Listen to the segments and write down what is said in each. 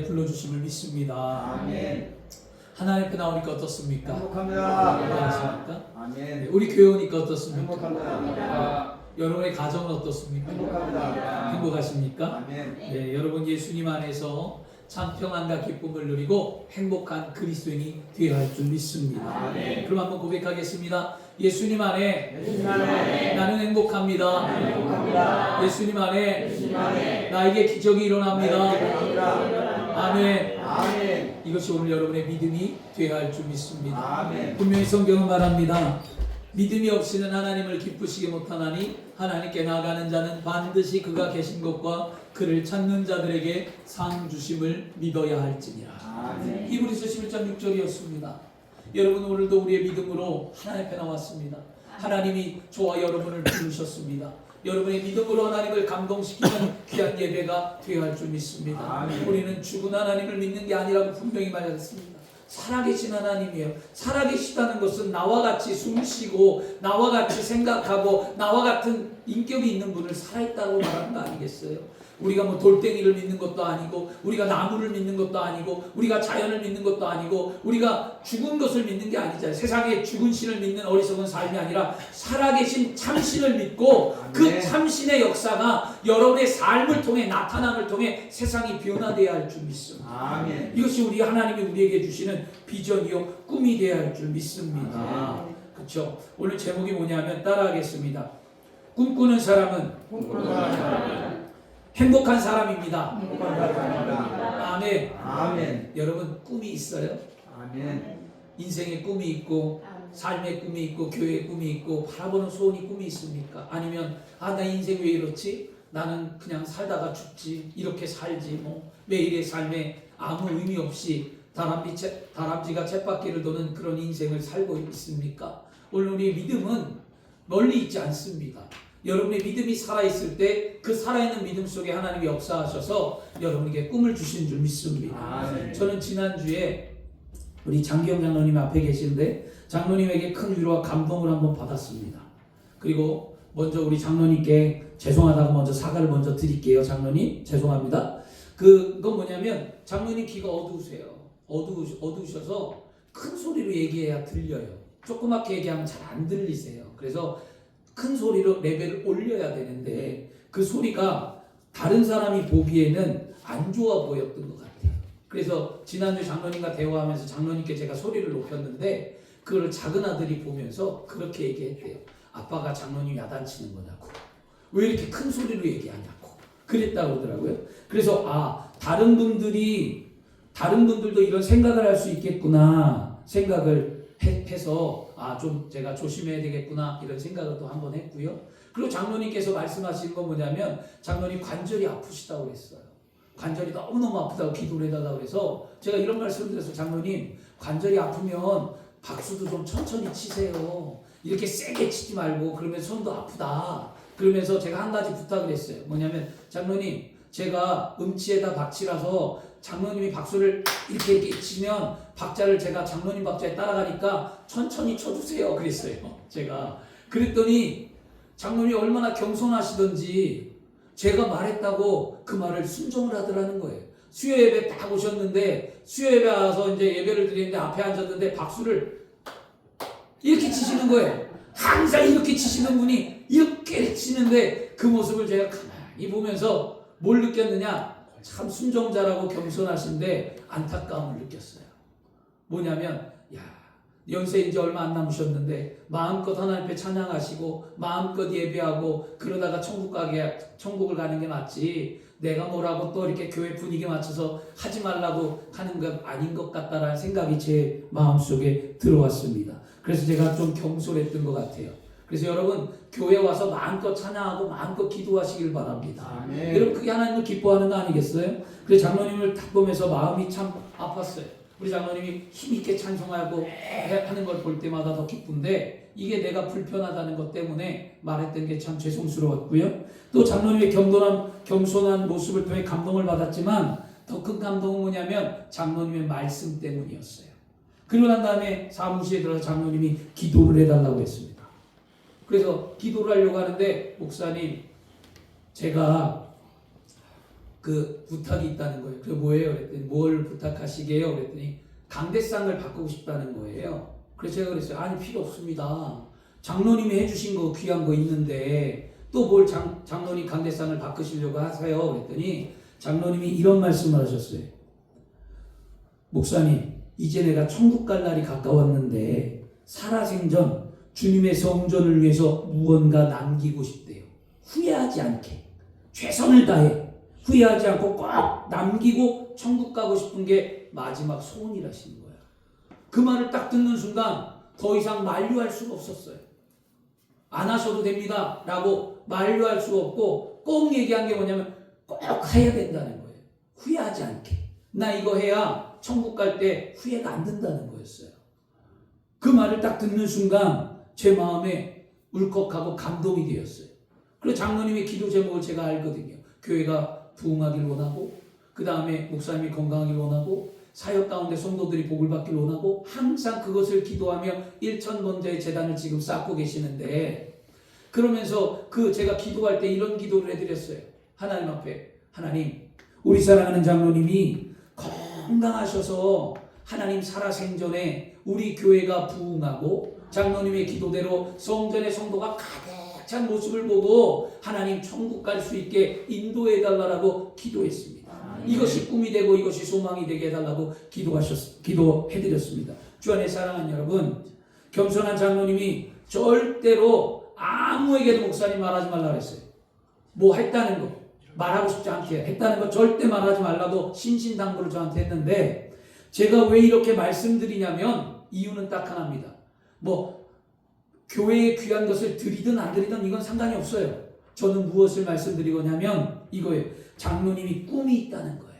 불러주심을 믿습니다. 아멘. 하나님께 나오니까 어떻습니까? 행복합니다. 행복하십니까? 아멘. 우리 교회 오니까 어떻습니까? 행복합니다. 여러분의 가정은 어떻습니까? 행복합니다. 행복하십니까? 아멘. 네, 여러분 예수님 안에서 참 평안과 기쁨을 누리고 행복한 그리스도인이 되어야 할 줄 믿습니다. 아멘. 그럼 한번 고백하겠습니다. 예수님 안에 예수님 안에 나는 행복합니다. 행복합니다. 예수님 안에 예수님 안에 나에게 기적이 일어납니다. 행복합니다. 아멘. 아멘. 이것이 오늘 여러분의 믿음이 되어야 할 줄 믿습니다. 아멘. 분명히 성경은 말합니다. 믿음이 없이는 하나님을 기쁘시게 못하나니 하나님께 나아가는 자는 반드시 그가 계신 곳과 그를 찾는 자들에게 상 주심을 믿어야 할지니라. 아멘. 히브리서 11장 6절이었습니다. 여러분 오늘도 우리의 믿음으로 하나님 앞에 나왔습니다. 하나님이 저와 여러분을 부르셨습니다. 여러분의 믿음으로 하나님을 감동시키는 귀한 예배가 되어야 할 줄 믿습니다. 아멘. 우리는 죽은 하나님을 믿는 게 아니라고 분명히 말했습니다. 살아계신 하나님이에요. 살아계시다는 것은 나와 같이 숨쉬고 나와 같이 생각하고 나와 같은 인격이 있는 분을 살아있다고 말하는 거 아니겠어요? 우리가 뭐 돌덩이를 믿는 것도 아니고 우리가 나무를 믿는 것도 아니고 우리가 자연을 믿는 것도 아니고 우리가 죽은 것을 믿는 게 아니잖아요. 세상에 죽은 신을 믿는 어리석은 삶이 아니라 살아계신 참신을 믿고 그 참신의 역사가 여러분의 삶을 통해 나타남을 통해 세상이 변화되어야 할 줄 믿습니다. 아멘. 이것이 우리 하나님이 우리에게 주시는 비전이요 꿈이 되어야 할 줄 믿습니다. 그렇죠? 오늘 제목이 뭐냐면 따라하겠습니다. 꿈꾸는 사람은 꿈꾸는 사람은 행복한 사람입니다. 행복한 사람입니다. 아멘. 아멘. 여러분 꿈이 있어요? 아멘. 인생의 꿈이 있고 삶의 꿈이 있고 교회의 꿈이 있고 바라보는 소원이 꿈이 있습니까? 아니면 나 인생 왜 이렇지? 나는 그냥 살다가 죽지 이렇게 살지 뭐 매일의 삶에 아무 의미 없이 다람쥐가 쳇바퀴를 도는 그런 인생을 살고 있습니까? 오늘 우리의 믿음은 멀리 있지 않습니다. 여러분의 믿음이 살아있을 때 그 살아있는 믿음 속에 하나님이 역사하셔서 여러분에게 꿈을 주신 줄 믿습니다. 아멘. 저는 지난주에 우리 장기영 장로님 앞에 계시는데 장로님에게 큰 위로와 감동을 한번 받았습니다. 그리고 먼저 우리 장로님께 죄송하다고 먼저 사과를 먼저 드릴게요. 장로님 죄송합니다. 그건 뭐냐면 장로님 귀가 어두우세요. 어두우셔서 큰 소리로 얘기해야 들려요. 조그맣게 얘기하면 잘 안 들리세요. 그래서 큰 소리로 레벨을 올려야 되는데 그 소리가 다른 사람이 보기에는 안 좋아 보였던 것 같아요. 그래서 지난주 장로님과 대화하면서 장로님께 제가 소리를 높였는데 그걸 작은 아들이 보면서 그렇게 얘기했대요. 아빠가 장로님 야단치는 거냐고. 왜 이렇게 큰 소리로 얘기하냐고. 그랬다고 그러더라고요. 그래서 다른 분들도 이런 생각을 할 수 있겠구나 생각을 해서 좀 제가 조심해야 되겠구나 이런 생각을 또 한번 했고요. 그리고 장로님께서 말씀하신 건 뭐냐면 장로님 관절이 아프시다고 했어요. 관절이 너무너무 아프다고 기도를 해달라고 해서 제가 이런 말씀을 드렸어요. 장로님 관절이 아프면 박수도 좀 천천히 치세요. 이렇게 세게 치지 말고 그러면 손도 아프다. 그러면서 제가 한 가지 부탁을 했어요. 뭐냐면 장로님 제가 음치에다 박치라서 장로님이 박수를 이렇게 치면 박자를 제가 장로님 박자에 따라가니까 천천히 쳐주세요. 그랬어요. 제가 그랬더니 장로님이 얼마나 겸손하시던지 제가 말했다고 그 말을 순종을 하더라는 거예요. 수요 예배 딱 오셨는데 수요 예배 와서 이제 예배를 드리는데 앞에 앉았는데 박수를 이렇게 치시는 거예요. 항상 이렇게 치시는 분이 이렇게 치는데 그 모습을 제가 가만히 보면서 뭘 느꼈느냐? 참 순종자라고 겸손하신데 안타까움을 느꼈어요. 뭐냐면 연세 이제 얼마 안 남으셨는데 마음껏 하나님 앞에 찬양하시고 마음껏 예배하고 그러다가 천국을 가는 게 맞지 내가 뭐라고 또 이렇게 교회 분위기 맞춰서 하지 말라고 하는 건 아닌 것 같다라는 생각이 제 마음속에 들어왔습니다. 그래서 제가 좀 경솔했던 것 같아요. 그래서 여러분 교회 와서 마음껏 찬양하고 마음껏 기도하시길 바랍니다. 아멘. 여러분 그게 하나님을 기뻐하는 거 아니겠어요? 그래서 장로님을 딱 보면서 마음이 참 아팠어요. 우리 장로님이 힘있게 찬송하고 하는 걸 볼 때마다 더 기쁜데 이게 내가 불편하다는 것 때문에 말했던 게 참 죄송스러웠고요. 또 장로님의 겸손한 모습을 통해 감동을 받았지만 더 큰 감동은 뭐냐면 장로님의 말씀 때문이었어요. 그러고 난 다음에 사무실에 들어서 장로님이 기도를 해달라고 했습니다. 그래서 기도를 하려고 하는데 목사님 제가 그 부탁이 있다는 거예요. 그게 뭐예요? 그랬더니 뭘 부탁하시게요? 그랬더니 강대상을 바꾸고 싶다는 거예요. 그래서 제가 그랬어요. 아니 필요 없습니다. 장로님이 해주신 거 귀한 거 있는데 또 뭘 장로님 강대상을 바꾸시려고 하세요? 그랬더니 장로님이 이런 말씀을 하셨어요. 목사님, 이제 내가 천국 갈 날이 가까웠는데 살아생전 주님의 성전을 위해서 무언가 남기고 싶대요. 후회하지 않게 최선을 다해 후회하지 않고 꼭 남기고 천국 가고 싶은 게 마지막 소원이라시는 거야. 그 말을 딱 듣는 순간 더 이상 만류할 수가 없었어요. 안 하셔도 됩니다 라고 만류할 수가 없고 꼭 얘기한 게 뭐냐면 꼭 해야 된다는 거예요. 후회하지 않게. 나 이거 해야 천국 갈 때 후회가 안 된다는 거였어요. 그 말을 딱 듣는 순간 제 마음에 울컥하고 감동이 되었어요. 그리고 장로님의 기도 제목을 제가 알거든요. 교회가 부흥하기를 원하고, 그 다음에 목사님이 건강하기를 원하고, 사역 가운데 성도들이 복을 받기를 원하고, 항상 그것을 기도하며 1,000번째의 재단을 지금 쌓고 계시는데, 그러면서 제가 기도할 때 이런 기도를 해드렸어요. 하나님 앞에, 하나님, 우리 사랑하는 장로님이 건강하셔서 하나님 살아생전에 우리 교회가 부흥하고 장로님의 기도대로 성전의 성도가 가득 찬 모습을 보고 하나님 천국 갈 수 있게 인도해 달라고 기도했습니다. 이것이 꿈이 되고 이것이 소망이 되게 해달라고 기도해드렸습니다. 주 안에 사랑하는 여러분, 겸손한 장로님이 절대로 아무에게도 목사님 말하지 말라 그랬어요. 뭐 했다는 거 말하고 싶지 않게 했다는 거 절대 말하지 말라고 신신당부를 저한테 했는데, 제가 왜 이렇게 말씀드리냐면 이유는 딱 하나입니다. 뭐 교회에 귀한 것을 드리든 안 드리든 이건 상관이 없어요. 저는 무엇을 말씀드리고냐면 이거예요. 장로님이 꿈이 있다는 거예요.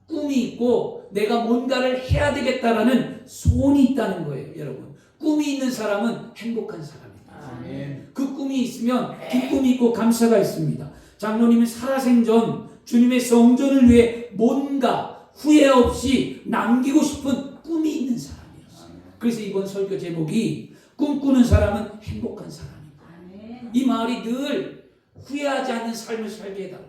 꿈이 있고 내가 뭔가를 해야 되겠다라는 소원이 있다는 거예요. 여러분, 꿈이 있는 사람은 행복한 사람입니다. 아멘. 그 꿈이 있으면 기쁨이 있고 감사가 있습니다. 장로님은 살아생전 주님의 성전을 위해 뭔가 후회 없이 남기고 싶은 꿈이 있는 사람이었어요. 그래서 이번 설교 제목이 꿈꾸는 사람은 행복한 사람입니다. 이 말이 늘 후회하지 않는 삶을 살게 해달라.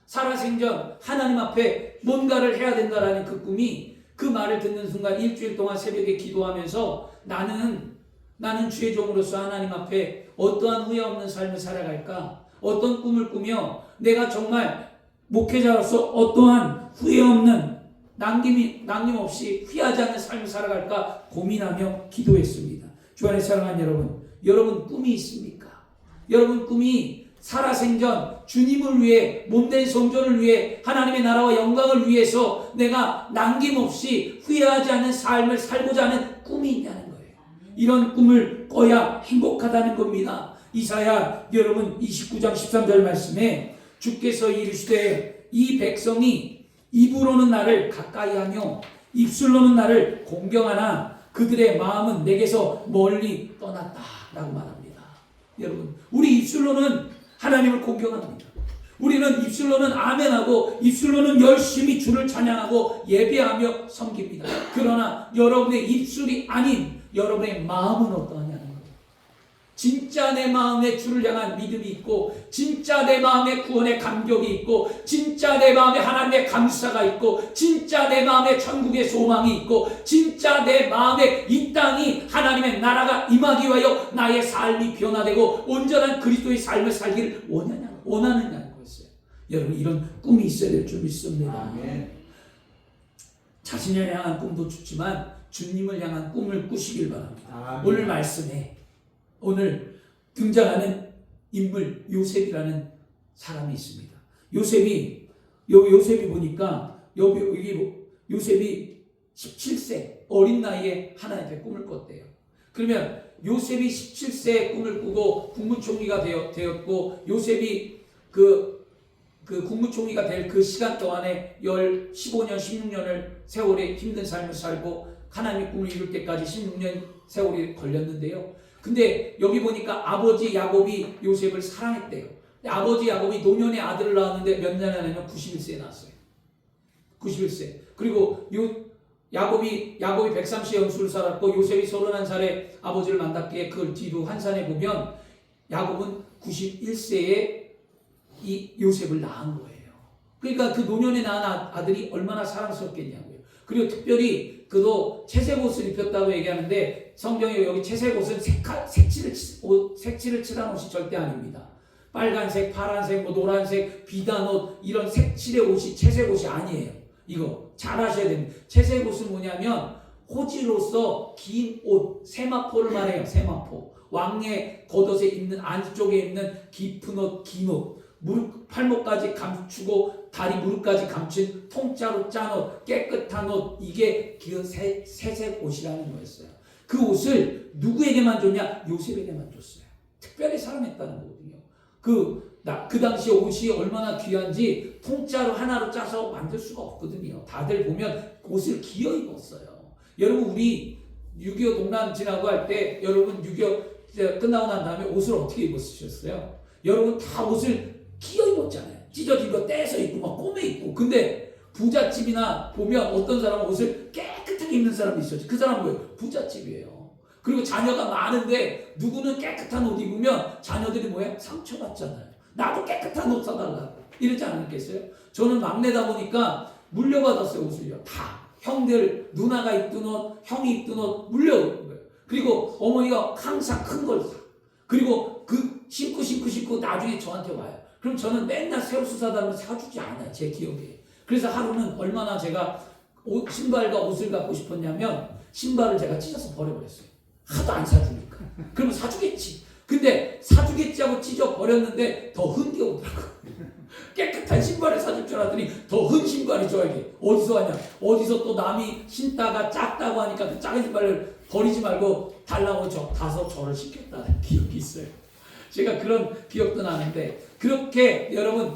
살아생전 하나님 앞에 뭔가를 해야 된다라는 그 꿈이, 그 말을 듣는 순간 일주일 동안 새벽에 기도하면서 나는 주의 종으로서 하나님 앞에 어떠한 후회 없는 삶을 살아갈까? 어떤 꿈을 꾸며 내가 정말 목회자로서 어떠한 후회 없는 남김없이 후회하지 않는 삶을 살아갈까 고민하며 기도했습니다. 주 안에 사랑하는 여러분 꿈이 있습니까? 여러분 꿈이 살아생전 주님을 위해, 몸된 성전을 위해, 하나님의 나라와 영광을 위해서 내가 남김없이 후회하지 않는 삶을 살고자 하는 꿈이 있냐는 거예요. 이런 꿈을 꿔야 행복하다는 겁니다. 이사야 여러분 29장 13절 말씀에 주께서 이르시되 이 백성이 입으로는 나를 가까이하며 입술로는 나를 공경하나 그들의 마음은 내게서 멀리 떠났다라고 말합니다. 여러분, 우리 입술로는 하나님을 공경합니다. 우리는 입술로는 아멘하고 입술로는 열심히 주를 찬양하고 예배하며 섬깁니다. 그러나 여러분의 입술이 아닌 여러분의 마음은 어떠하냐는 거예요. 진짜 내 마음에 주를 향한 믿음이 있고, 진짜 내 마음에 구원의 감격이 있고, 진짜 내 마음에 하나님의 감사가 있고, 진짜 내 마음에 천국의 소망이 있고, 진짜 내 마음에 이 땅이 하나님의 나라가 임하기 위하여 나의 삶이 변화되고 온전한 그리스도의 삶을 살기를 원하느냐는 거였어요. 여러분, 이런 꿈이 있어야 될 줄 믿습니다. 아멘. 자신을 향한 꿈도 좋지만 주님을 향한 꿈을 꾸시길 바랍니다. 아멘. 오늘 말씀에 오늘 등장하는 인물 요셉이라는 사람이 있습니다. 요셉이 보니까 여기 요셉이 17세 어린 나이에 하나님의 꿈을 꿨대요. 그러면 요셉이 17세에 꿈을 꾸고 국무총리가 되었고, 요셉이 그 국무총리가 될 그 시간 동안에 15년, 16년을 세월의 힘든 삶을 살고 하나님의 꿈을 이룰 때까지 16년 세월이 걸렸는데요. 근데 여기 보니까 아버지 야곱이 요셉을 사랑했대요. 아버지 야곱이 노년의 아들을 낳았는데 몇 년 안에는 91세에 낳았어요. 91세. 그리고 야곱이 130세 연수를 살았고 요셉이 31살에 아버지를 만났기에 그 뒤로 한산해 보면 야곱은 91세에 이 요셉을 낳은 거예요. 그러니까 그 노년에 낳은 아들이 얼마나 사랑스럽겠냐고요. 그리고 특별히 그도 채색 옷을 입혔다고 얘기하는데 성경에 여기 채색 옷은 색칠을 칠한 옷이 절대 아닙니다. 빨간색, 파란색, 뭐 노란색, 비단 옷 이런 색칠의 옷이 채색 옷이 아니에요. 이거 잘 아셔야 됩니다. 채색 옷은 뭐냐면 호지로서 긴 옷, 세마포를 말해요. 세마포. 왕의 겉옷에 입는 안쪽에 입는 깊은 옷, 긴 옷. 무릎 팔목까지 감추고 다리 무릎까지 감춘 통짜로 짠 옷, 깨끗한 옷, 이게 그 새색 옷이라는 거였어요. 그 옷을 누구에게만 줬냐? 요셉에게만 줬어요. 특별히 사랑했다는 거거든요. 그 당시 옷이 얼마나 귀한지 통짜로 하나로 짜서 만들 수가 없거든요. 다들 보면 옷을 기어 입었어요. 여러분 우리 6.25 동란 지나고 할 때 여러분 6.25 끝나고 난 다음에 옷을 어떻게 입으셨어요? 여러분 다 옷을 기어 입었잖아요. 찢어진 거 떼서 입고 막 꼬매 입고. 근데 부잣집이나 보면 어떤 사람은 옷을 깨끗하게 입는 사람도 있었지. 그 사람은 뭐예요? 부잣집이에요. 그리고 자녀가 많은데 누구는 깨끗한 옷 입으면 자녀들이 뭐예요? 상처받잖아요. 나도 깨끗한 옷 사달라. 이러지 않았겠어요? 저는 막내다 보니까 물려받았어요. 옷을요. 다. 형들, 누나가 입던 옷, 형이 입던 옷 물려입은 거예요. 그리고 어머니가 항상 큰 걸 사. 그리고 그 신고 나중에 저한테 와요. 그럼 저는 맨날 새 옷을 사달라면 사주지 않아요. 제 기억에. 그래서 하루는 얼마나 제가 신발과 옷을 갖고 싶었냐면 신발을 제가 찢어서 버려버렸어요. 하도 안 사주니까. 그러면 사주겠지. 근데 사주겠지 하고 찢어 버렸는데 더 흥겨우더라고요. 깨끗한 신발을 사줄 줄 알았더니 더 흔 신발이 저에게 어디서 왔냐? 어디서 또 남이 신다가 작다고 하니까 그 작은 신발을 버리지 말고 달라고 가서 저를 시켰다는 기억이 있어요. 제가 그런 기억도 나는데 그렇게 여러분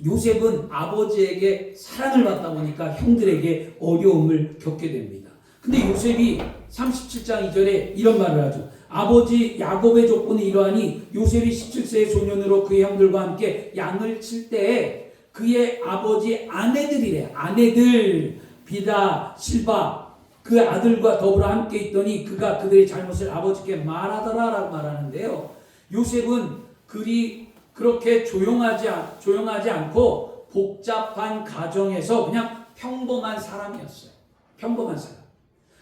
요셉은 아버지에게 사랑을 받다 보니까 형들에게 어려움을 겪게 됩니다. 근데 요셉이 37장 2절에 이런 말을 하죠. 아버지 야곱의 조건이 이러하니 요셉이 17세의 소년으로 그의 형들과 함께 양을 칠 때에 그의 아버지 아내들이래. 아내들 비다 실바 그 아들과 더불어 함께 있더니 그가 그들의 잘못을 아버지께 말하더라라고 말하는데요. 요셉은 그렇게 조용하지 않고 복잡한 가정에서 그냥 평범한 사람이었어요. 평범한 사람.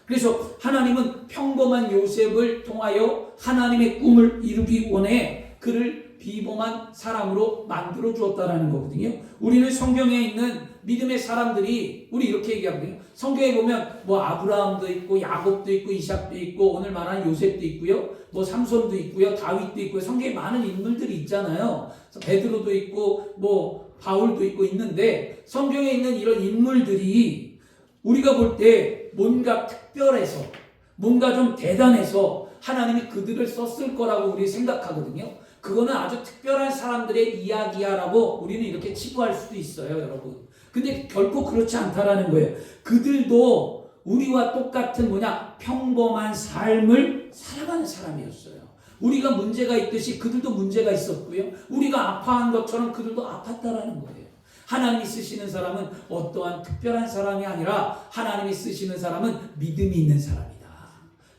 그래서 하나님은 평범한 요셉을 통하여 하나님의 꿈을 이루기 원해 그를 비범한 사람으로 만들어 주었다라는 거거든요. 우리는 성경에 있는 믿음의 사람들이 우리 이렇게 얘기하거든요. 성경에 보면 뭐 아브라함도 있고 야곱도 있고 이삭도 있고 오늘 말하는 요셉도 있고요. 뭐 삼손도 있고요. 다윗도 있고요. 성경에 많은 인물들이 있잖아요. 베드로도 있고 뭐 바울도 있고 있는데 성경에 있는 이런 인물들이 우리가 볼 때 뭔가 특별해서 뭔가 좀 대단해서 하나님이 그들을 썼을 거라고 우리 생각하거든요. 그거는 아주 특별한 사람들의 이야기야라고 우리는 이렇게 치부할 수도 있어요, 여러분. 근데 결코 그렇지 않다라는 거예요. 그들도 우리와 똑같은 평범한 삶을 살아가는 사람이었어요. 우리가 문제가 있듯이 그들도 문제가 있었고요. 우리가 아파한 것처럼 그들도 아팠다라는 거예요. 하나님이 쓰시는 사람은 어떠한 특별한 사람이 아니라 하나님이 쓰시는 사람은 믿음이 있는 사람이다.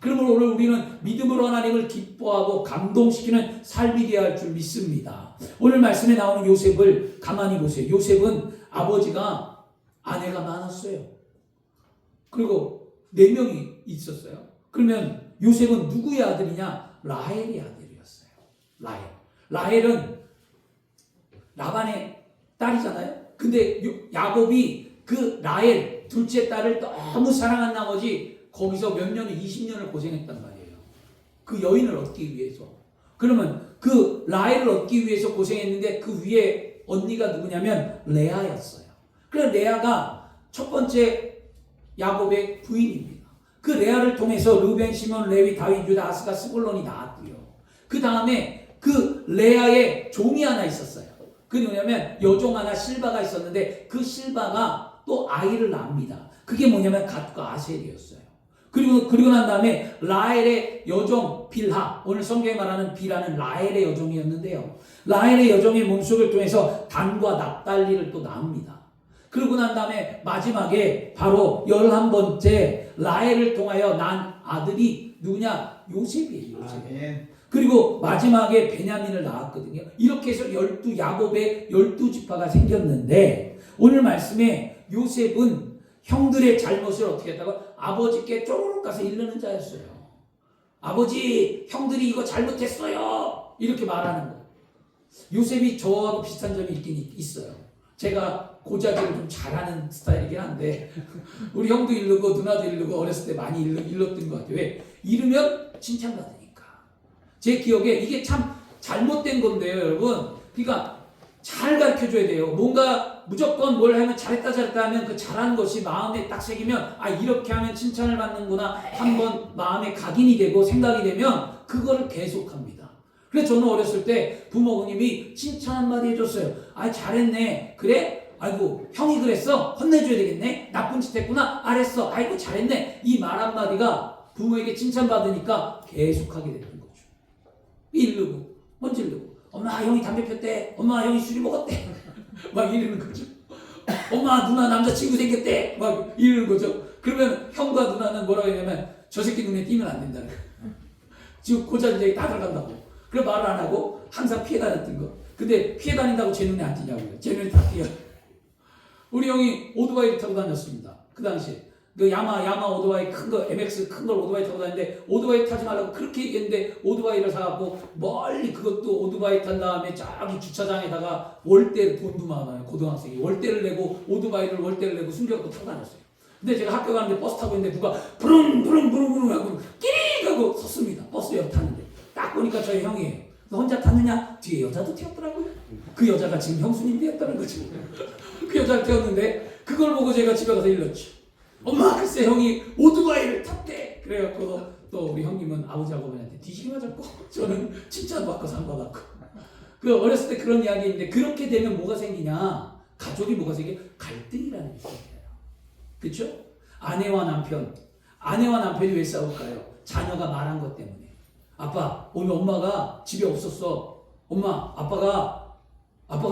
그러므로 오늘 우리는 믿음으로 하나님을 기뻐하고 감동시키는 삶이 되어야 할 줄 믿습니다. 오늘 말씀에 나오는 요셉을 가만히 보세요. 요셉은 아버지가 아내가 많았어요. 그리고 4명이 있었어요. 그러면 요셉은 누구의 아들이냐? 라헬의 아들이었어요. 라헬은 라반의 딸이잖아요. 근데 야곱이 그 라헬 둘째 딸을 너무 사랑한 나머지 거기서 몇 년을 20년을 고생했단 말이에요. 그 여인을 얻기 위해서. 그러면 그 라헬을 얻기 위해서 고생했는데 그 위에 언니가 누구냐면 레아였어요. 그래서 레아가 첫 번째 야곱의 부인입니다. 그 레아를 통해서 르벤, 시몬, 레위, 다윗, 유다, 아스가, 스불론이 나왔고요. 그 다음에 그 레아의 종이 하나 있었어요. 그게 뭐냐면 여종 하나 실바가 있었는데 그 실바가 또 아이를 낳습니다. 그게 뭐냐면 갓과 아셀이었어요. 그리고 난 다음에 라헬의 여종 빌하, 오늘 성경에 말하는 빌하는 라헬의 여종이었는데요. 라헬의 여종의 몸속을 통해서 단과 납달리를 또 낳습니다. 그러고 난 다음에 마지막에 바로 11번째 라헬을 통하여 난 아들이 누구냐? 요셉이에요. 요셉. 그리고 마지막에 베냐민을 낳았거든요. 이렇게 해서 야곱의 12지파가 생겼는데 오늘 말씀에 요셉은 형들의 잘못을 어떻게 했다고? 아버지께 쪼르륵 가서 이르는 자였어요. 아버지, 형들이 이거 잘못했어요. 이렇게 말하는 거예요. 요셉이 저하고 비슷한 점이 있긴 있어요. 제가 고자질을 좀 잘하는 스타일이긴 한데 우리 형도 이르고 누나도 이르고 어렸을 때 많이 일렀던 것 같아요. 왜? 이르면 칭찬받으니까. 제 기억에 이게 참 잘못된 건데요, 여러분. 그러니까 잘 가르쳐줘야 돼요. 뭔가 무조건 뭘 하면 잘했다 하면 그 잘한 것이 마음에 딱 새기면 아 이렇게 하면 칭찬을 받는구나 한번 마음에 각인이 되고 생각이 되면 그거를 계속합니다. 그래서 저는 어렸을 때 부모님이 칭찬 한마디 해줬어요. 아 잘했네. 그래? 아이고 형이 그랬어? 혼내줘야 되겠네? 나쁜 짓 했구나? 알았어. 아이고 잘했네. 이 말 한마디가 부모에게 칭찬받으니까 계속하게 되는 거죠. 이르고 먼저 이르고 엄마 형이 담배 폈대. 엄마 형이 술이 먹었대. 막 이러는 거죠. 엄마 누나 남자친구 생겼대. 막 이러는 거죠. 그러면 형과 누나는 뭐라고 했냐면 저 새끼 눈에 띄면 안 된다는 거예요. 지금 고자질이 다 들어간다고. 그래 말을 안 하고 항상 피해 다녔던 거. 근데 피해 다닌다고 제 눈에 안 띄냐고요. 제 눈에 다 띄어요. 우리 형이 오토바이를 타고 다녔습니다. 그 당시에. 그 야마 오토바이 큰 거, MX 큰 걸 오토바이 타고 다녔는데 오토바이 타지 말라고 그렇게 얘기했는데 오토바이를 사갖고 멀리 그것도 오토바이 탄 다음에 저기 주차장에다가 월대 돈도 많아요. 고등학생이. 월대를 내고 월대를 내고 숨겨갖고 타고 다녔어요. 근데 제가 학교 가는데 버스 타고 있는데 누가 부릉 하고 끼리 하고 섰습니다. 버스 옆 탔는데. 딱 보니까 저희 형이에요. 너 혼자 탔느냐? 뒤에 여자도 태웠더라고요. 그 여자가 지금 형수님 되었다는 거죠. 그 여자를 태웠는데 그걸 보고 제가 집에 가서 일렀죠. 엄마 글쎄 형이 오토바이를 탔대. 그래갖고 또 우리 형님은 아버지하고 어머니한테 뒤지게 맞았고 저는 칭찬받고 상받았고. 그 어렸을 때 그런 이야기인데 그렇게 되면 뭐가 생기냐? 가족이 뭐가 생겨? 갈등이라는 게 생겨요. 그렇죠? 아내와 남편이 왜 싸울까요? 자녀가 말한 것 때문에. 아빠 오늘 엄마가 집에 없었어. 엄마 아빠가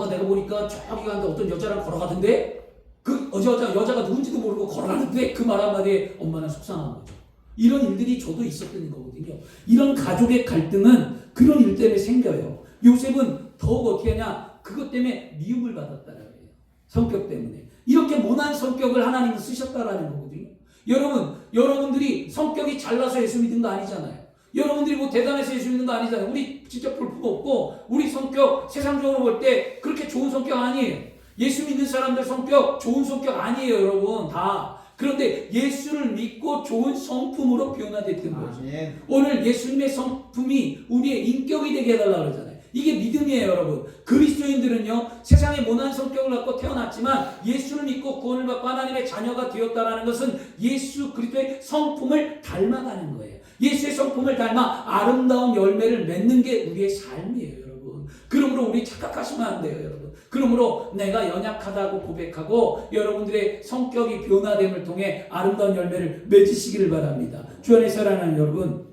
내가 보니까 저기 가는데 어떤 여자랑 걸어가던데 그 여자가 누군지도 모르고 걸어가는데 그 말 한마디에 엄마는 속상한 거죠. 이런 일들이 저도 있었던 거거든요. 이런 가족의 갈등은 그런 일 때문에 생겨요. 요셉은 더욱 어떻게 하냐? 그것 때문에 미움을 받았다는 거예요. 성격 때문에. 이렇게 모난 성격을 하나님은 쓰셨다라는 거거든요. 여러분들이 성격이 잘나서 예수 믿은 거 아니잖아요. 여러분들이 뭐 대단해서 예수 믿는 거 아니잖아요. 우리 진짜 볼품 없고 우리 성격 세상적으로 볼 때 그렇게 좋은 성격 아니에요. 예수 믿는 사람들 성격 좋은 성격 아니에요, 여러분 다. 그런데 예수를 믿고 좋은 성품으로 변화됐던 거죠. 오늘 예수님의 성품이 우리의 인격이 되게 해달라고 그러잖아요. 이게 믿음이에요, 여러분. 그리스도인들은요, 세상에 모난 성격을 갖고 태어났지만 예수를 믿고 구원을 받고 하나님의 자녀가 되었다라는 것은 예수 그리스도의 성품을 닮아가는 거예요. 예수의 성품을 닮아 아름다운 열매를 맺는 게 우리의 삶이에요, 여러분. 그러므로 우리 착각하시면 안 돼요, 여러분. 그러므로 내가 연약하다고 고백하고 여러분들의 성격이 변화됨을 통해 아름다운 열매를 맺으시기를 바랍니다. 주 안에 사랑하는 여러분,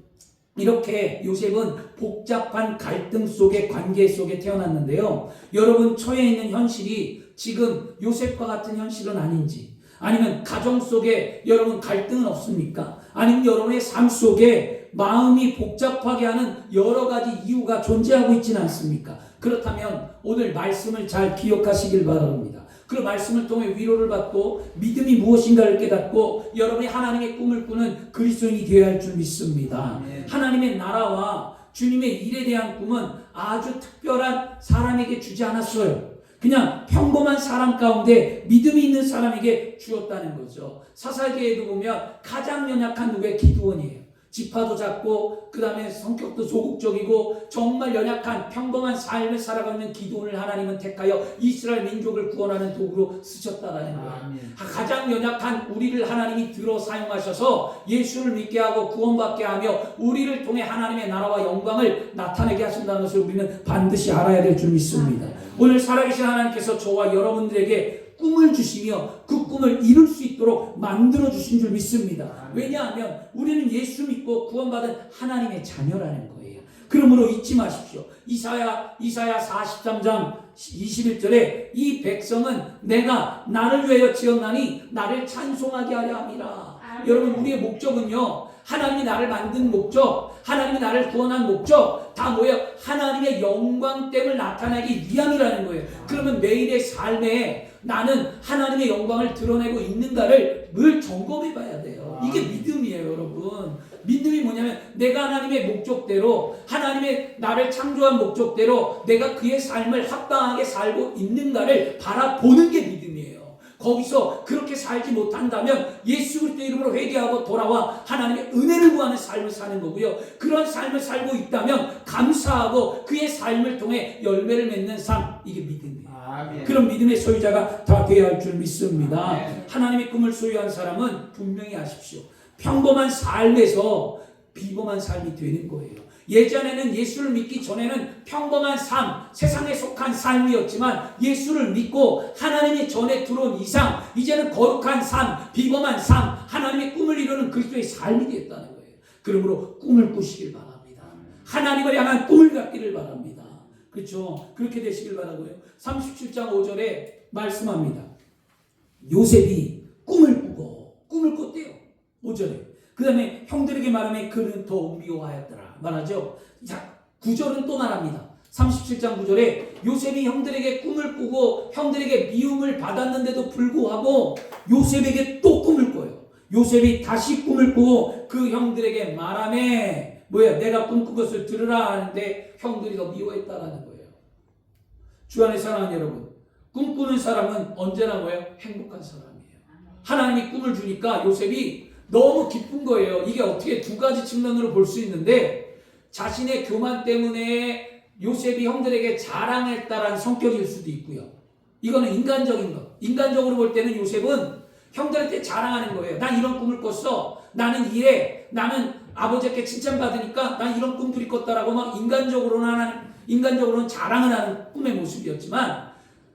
이렇게 요셉은 복잡한 갈등 속의 관계 속에 태어났는데요. 여러분 처해 있는 현실이 지금 요셉과 같은 현실은 아닌지, 아니면 가정 속에 여러분 갈등은 없습니까? 아니면 여러분의 삶 속에 마음이 복잡하게 하는 여러 가지 이유가 존재하고 있지는 않습니까? 그렇다면 오늘 말씀을 잘 기억하시길 바랍니다. 그 말씀을 통해 위로를 받고 믿음이 무엇인가를 깨닫고 여러분이 하나님의 꿈을 꾸는 그리스도인이 되어야 할 줄 믿습니다. 하나님의 나라와 주님의 일에 대한 꿈은 아주 특별한 사람에게 주지 않았어요. 그냥 평범한 사람 가운데 믿음이 있는 사람에게 주었다는 거죠. 사사기에도 보면 가장 연약한 누구의 기드온이에요. 지파도 작고 그 다음에 성격도 소극적이고 정말 연약한 평범한 삶을 살아가고 있는 기드온을 하나님은 택하여 이스라엘 민족을 구원하는 도구로 쓰셨다라는 거예요. 가장 연약한 우리를 하나님이 들어 사용하셔서 예수를 믿게 하고 구원받게 하며 우리를 통해 하나님의 나라와 영광을 나타내게 하신다는 것을 우리는 반드시 알아야 될 줄 믿습니다. 오늘 살아계신 하나님께서 저와 여러분들에게 꿈을 주시며 그 꿈을 이룰 수 있도록 만들어 주신 줄 믿습니다. 왜냐하면 우리는 예수 믿고 구원받은 하나님의 자녀라는 거예요. 그러므로 잊지 마십시오. 이사야 43장 21절에 이 백성은 내가 나를 위하여 지었나니 나를 찬송하게 하려 함이라. 여러분, 우리의 목적은요, 하나님이 나를 만든 목적, 하나님이 나를 구원한 목적 다 뭐예요? 하나님의 영광됨을 나타내기 위함이라는 거예요. 그러면 매일의 삶에 나는 하나님의 영광을 드러내고 있는가를 늘 점검해 봐야 돼요. 이게 믿음이에요, 여러분. 믿음이 뭐냐면 내가 하나님의 목적대로, 하나님의 나를 창조한 목적대로 내가 그의 삶을 합당하게 살고 있는가를 바라보는 게 믿음이에요. 거기서 그렇게 살지 못한다면 예수 그리스도 이름으로 회개하고 돌아와 하나님의 은혜를 구하는 삶을 사는 거고요. 그런 삶을 살고 있다면 감사하고 그의 삶을 통해 열매를 맺는 삶, 이게 믿음이에요. 아멘. 그런 믿음의 소유자가 다 되어야 할 줄 믿습니다. 아멘. 하나님의 꿈을 소유한 사람은 분명히 아십시오. 평범한 삶에서 비범한 삶이 되는 거예요. 예전에는 예수를 믿기 전에는 평범한 삶, 세상에 속한 삶이었지만 예수를 믿고 하나님의 전에 들어온 이상 이제는 거룩한 삶, 비범한 삶, 하나님의 꿈을 이루는 그리스도의 삶이 되었다는 거예요. 그러므로 꿈을 꾸시길 바랍니다. 하나님을 향한 꿈을 갖기를 바랍니다. 그렇죠? 그렇게 되시길 바라고요. 37장 5절에 말씀합니다. 요셉이 꿈을 꿨대요. 5절에. 그 다음에 형들에게 말하며 그는 더 미워하였더라 말하죠. 자, 9절은 또 말합니다. 37장 9절에 요셉이 형들에게 꿈을 꾸고 형들에게 미움을 받았는데도 불구하고 요셉에게 또 꿈을 꿔요. 요셉이 다시 꿈을 꾸고 그 형들에게 말하며 내가 꿈꾼 것을 들으라 하는데 형들이 더 미워했다라는 거예요. 주 안에 사랑하는 여러분, 꿈꾸는 사람은 언제나 행복한 사람이에요. 하나님이 꿈을 주니까 요셉이 너무 기쁜 거예요. 이게 어떻게 두 가지 측면으로 볼 수 있는데, 자신의 교만 때문에 요셉이 형들에게 자랑했다라는 성격일 수도 있고요. 이거는 인간적인 것. 인간적으로 볼 때는 요셉은 형들한테 자랑하는 거예요. 난 이런 꿈을 꿨어. 나는 이래. 나는 아버지께 칭찬받으니까 난 이런 꿈들이 꿨다라고 막 인간적으로는 자랑을 하는 꿈의 모습이었지만,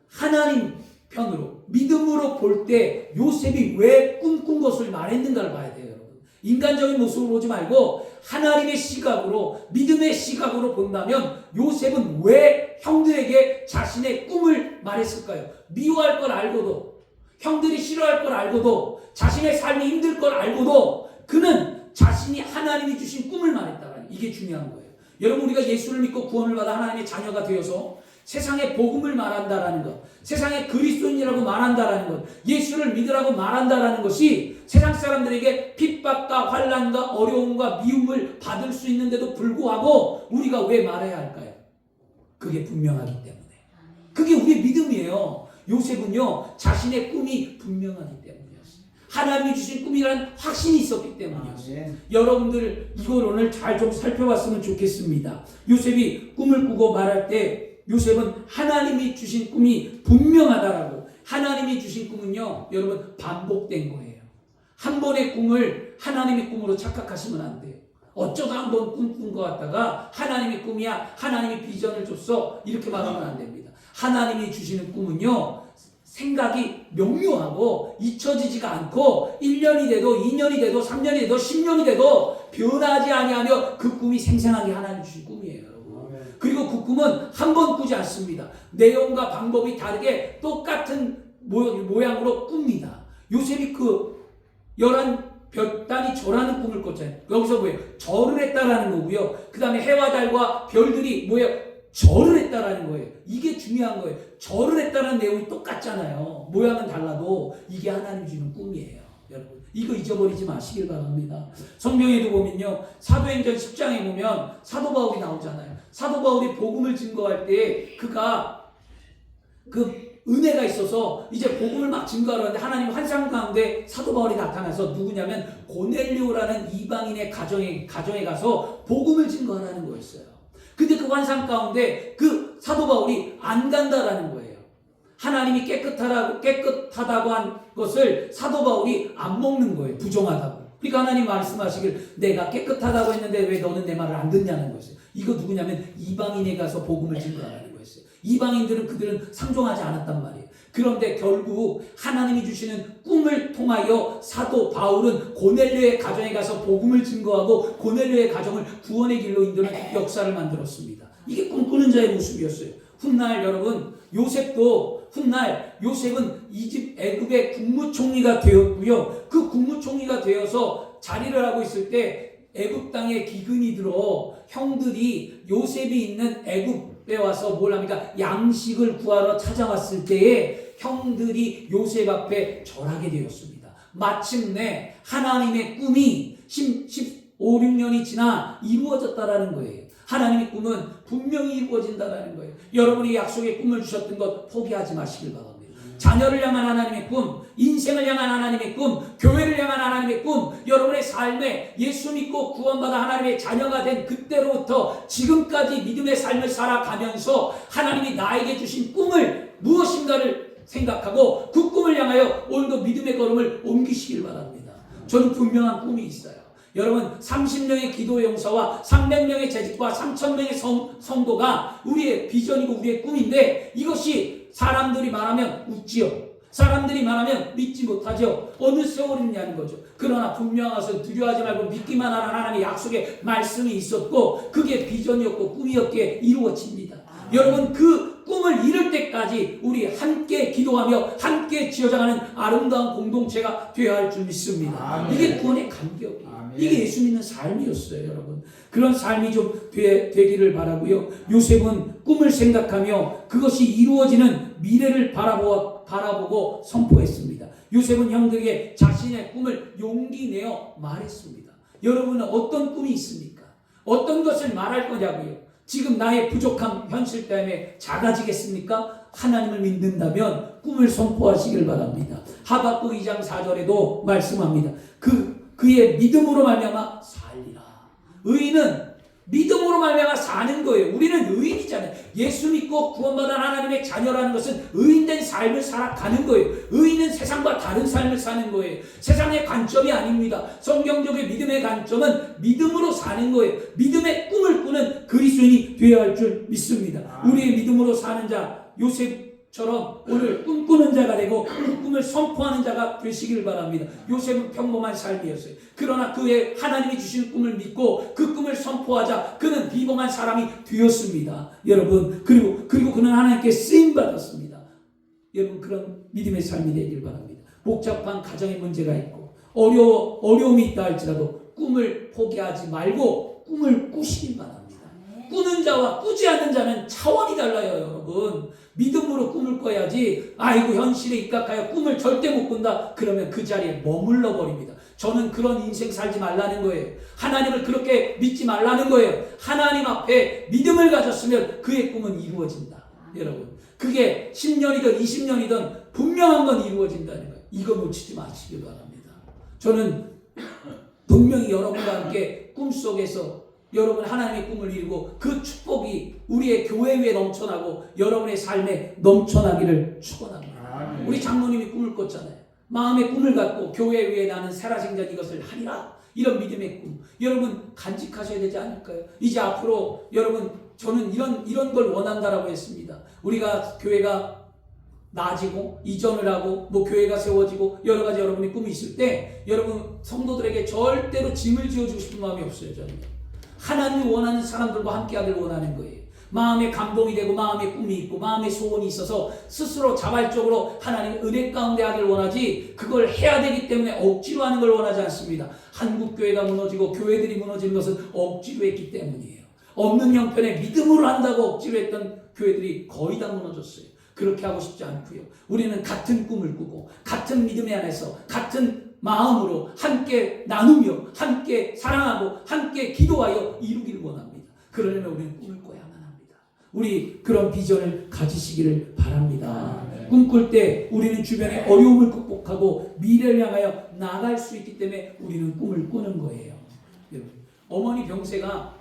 하나님 편으로 믿음으로 볼 때 요셉이 왜 꿈꾼 것을 말했는가를 봐야 돼요, 여러분. 인간적인 모습으로 보지 말고 하나님의 시각으로, 믿음의 시각으로 본다면 요셉은 왜 형들에게 자신의 꿈을 말했을까요? 미워할 걸 알고도, 형들이 싫어할 걸 알고도, 자신의 삶이 힘들 걸 알고도 그는 자신이 하나님이 주신 꿈을 말했다라는, 이게 중요한 거예요. 여러분, 우리가 예수를 믿고 구원을 받아 하나님의 자녀가 되어서 세상에 복음을 말한다라는 것, 세상에 그리스도인이라고 말한다라는 것, 예수를 믿으라고 말한다라는 것이 세상 사람들에게 핍박과 환난과 어려움과 미움을 받을 수 있는데도 불구하고 우리가 왜 말해야 할까요? 그게 분명하기 때문에. 그게 우리의 믿음이에요. 요셉은요, 자신의 꿈이 분명하기 때문이었어요. 하나님이 주신 꿈이라는 확신이 있었기 때문이었어요. 여러분들 이걸 오늘 잘 좀 살펴봤으면 좋겠습니다. 요셉이 꿈을 꾸고 말할 때 요셉은 하나님이 주신 꿈이 분명하다라고. 하나님이 주신 꿈은요, 여러분, 반복된 거예요. 한 번의 꿈을 하나님의 꿈으로 착각하시면 안 돼요. 어쩌다 한 번 꿈꾼 것 같다가 하나님의 꿈이야, 하나님이 비전을 줬어, 이렇게 말하면 안 됩니다. 하나님이 주시는 꿈은요, 생각이 명료하고 잊혀지지가 않고 1년이 돼도 2년이 돼도 3년이 돼도 10년이 돼도 변하지 아니하며 그 꿈이 생생하게 하나님 주신 꿈이에요. 그리고 그 꿈은 한 번 꾸지 않습니다. 내용과 방법이 다르게 똑같은 모양으로 꿉니다. 요셉이 그 11별단이 절하는 꿈을 꿨잖아요. 여기서 절을 했다라는 거고요. 그 다음에 해와 달과 별들이 절을 했다라는 거예요. 이게 중요한 거예요. 절을 했다는 내용이 똑같잖아요. 모양은 달라도 이게 하나님 주는 꿈이에요. 여러분, 이거 잊어버리지 마시길 바랍니다. 성경에도 보면요, 사도행전 10장에 보면 사도 바울이 나오잖아요. 사도 바울이 복음을 증거할 때 그가 그 은혜가 있어서 이제 복음을 막 증거하려 하는데 하나님 환상 가운데 사도 바울이 나타나서 누구냐면 고넬료라는 이방인의 가정에 가서 복음을 증거하라는 거였어요. 근데 그 환상 가운데 그 사도 바울이 안 간다라는 거예요. 하나님이 깨끗하다고 한 것을 사도 바울이 안 먹는 거예요. 부정하다고. 그러니까 하나님 말씀하시길 내가 깨끗하다고 했는데 왜 너는 내 말을 안 듣냐는 거였어요. 이거 누구냐면 이방인에 가서 복음을 증거하라는 거였어요. 이방인들은 그들은 상종하지 않았단 말이에요. 그런데 결국 하나님이 주시는 꿈을 통하여 사도 바울은 고넬료의 가정에 가서 복음을 증거하고 고넬료의 가정을 구원의 길로 인도하는 역사를 만들었습니다. 이게 꿈꾸는 자의 모습이었어요. 훗날 여러분 훗날 요셉은 애굽의 국무총리가 되었고요. 그 국무총리가 되어서 자리를 하고 있을 때 애굽 땅에 기근이 들어 형들이 요셉이 있는 애굽에 와서 뭘 합니까? 양식을 구하러 찾아왔을 때에 형들이 요셉 앞에 절하게 되었습니다. 마침내 하나님의 꿈이 15, 16년이 지나 이루어졌다라는 거예요. 하나님의 꿈은 분명히 이루어진다라는 거예요. 여러분이 약속의 꿈을 주셨던 것 포기하지 마시길 바랍니다. 자녀를 향한 하나님의 꿈, 인생을 향한 하나님의 꿈, 교회를 향한 하나님의 꿈, 여러분의 삶에 예수 믿고 구원받아 하나님의 자녀가 된 그때로부터 지금까지 믿음의 삶을 살아가면서 하나님이 나에게 주신 꿈을 무엇인가를 생각하고 그 꿈을 향하여 오늘도 믿음의 걸음을 옮기시길 바랍니다. 저는 분명한 꿈이 있어요. 여러분 30명의 기도 용사와 300명의 재직과 3000명의 성도가 우리의 비전이고 우리의 꿈인데 이것이 사람들이 말하면 웃지요. 사람들이 말하면 믿지 못하죠. 어느 세월이냐는 거죠. 그러나 분명하서 두려워하지 말고 믿기만 하는 하나님의 약속의 말씀이 있었고 그게 비전이었고 꿈이었기에 이루어집니다. 여러분 그 꿈을 이룰 때까지 우리 함께 기도하며 함께 지어져가는 아름다운 공동체가 되어야 할 줄 믿습니다. 아멘. 이게 구원의 간격이에요. 아멘. 이게 예수 믿는 삶이었어요. 여러분 그런 삶이 좀 되기를 바라고요. 요셉은 꿈을 생각하며 그것이 이루어지는 미래를 바라보고 선포했습니다. 요셉은 형들에게 자신의 꿈을 용기 내어 말했습니다. 여러분은 어떤 꿈이 있습니까? 어떤 것을 말할 거냐고요? 지금 나의 부족함 현실 때문에 작아지겠습니까? 하나님을 믿는다면 꿈을 선포하시길 바랍니다. 하박국 2장 4절에도 말씀합니다. 그의 믿음으로 말미암아 살리라. 의인은 믿음으로 말미암아 사는 거예요. 우리는 의인이잖아요. 예수 믿고 구원받은 하나님의 자녀라는 것은 의인된 삶을 살아가는 거예요. 의인은 세상과 다른 삶을 사는 거예요. 세상의 관점이 아닙니다. 성경적인 믿음의 관점은 믿음으로 사는 거예요. 믿음의 꿈을 꾸는 그리스도인이 되어야 할 줄 믿습니다. 우리의 믿음으로 사는 자 요셉처럼 오늘 꿈꾸는 자가 되고 그 꿈을 선포하는 자가 되시길 바랍니다. 요셉은 평범한 삶이었어요. 그러나 그의 하나님이 주신 꿈을 믿고 그 꿈을 선포하자 그는 비범한 사람이 되었습니다. 여러분 그리고 그는 하나님께 쓰임 받았습니다. 여러분 그런 믿음의 삶이 되길 바랍니다. 복잡한 가정의 문제가 있고 어려움이 있다 할지라도 꿈을 포기하지 말고 꿈을 꾸시길 바랍니다. 꾸는 자와 꾸지 않는 자는 차원이 달라요. 여러분 믿음으로 꿈을 꿔야지 아이고 현실에 입각하여 꿈을 절대 못 꾼다 그러면 그 자리에 머물러 버립니다. 저는 그런 인생 살지 말라는 거예요. 하나님을 그렇게 믿지 말라는 거예요. 하나님 앞에 믿음을 가졌으면 그의 꿈은 이루어진다. 여러분 그게 10년이든 20년이든 분명한 건 이루어진다는 거예요. 이거 놓치지 마시길 바랍니다. 저는 분명히 여러분과 함께 꿈속에서 여러분 하나님의 꿈을 이루고 그 축복이 우리의 교회 위에 넘쳐나고 여러분의 삶에 넘쳐나기를 축원합니다. 우리 장로님이 꿈을 꿨잖아요. 마음의 꿈을 갖고 교회 위에 나는 살아생전 이것을 하리라. 이런 믿음의 꿈. 여러분 간직하셔야 되지 않을까요? 이제 앞으로 여러분 저는 이런 걸 원한다라고 했습니다. 우리가 교회가 나아지고 이전을 하고 교회가 세워지고 여러 가지 여러분의 꿈이 있을 때 여러분 성도들에게 절대로 짐을 지어주고 싶은 마음이 없어요. 저는. 하나님이 원하는 사람들과 함께하길 원하는 거예요. 마음의 감동이 되고 마음의 꿈이 있고 마음의 소원이 있어서 스스로 자발적으로 하나님의 은혜 가운데 하길 원하지 그걸 해야 되기 때문에 억지로 하는 걸 원하지 않습니다. 한국교회가 무너지고 교회들이 무너지는 것은 억지로 했기 때문이에요. 없는 형편에 믿음으로 한다고 억지로 했던 교회들이 거의 다 무너졌어요. 그렇게 하고 싶지 않고요. 우리는 같은 꿈을 꾸고 같은 믿음에 안에서 같은 마음으로 함께 나누며 함께 사랑하고 함께 기도하여 이루기를 원합니다. 그러려면 우리는 꿈을 꿔야만 합니다. 우리 그런 비전을 가지시기를 바랍니다. 꿈꿀 때 우리는 주변의 어려움을 극복하고 미래를 향하여 나아갈 수 있기 때문에 우리는 꿈을 꾸는 거예요. 여러분, 어머니 병세가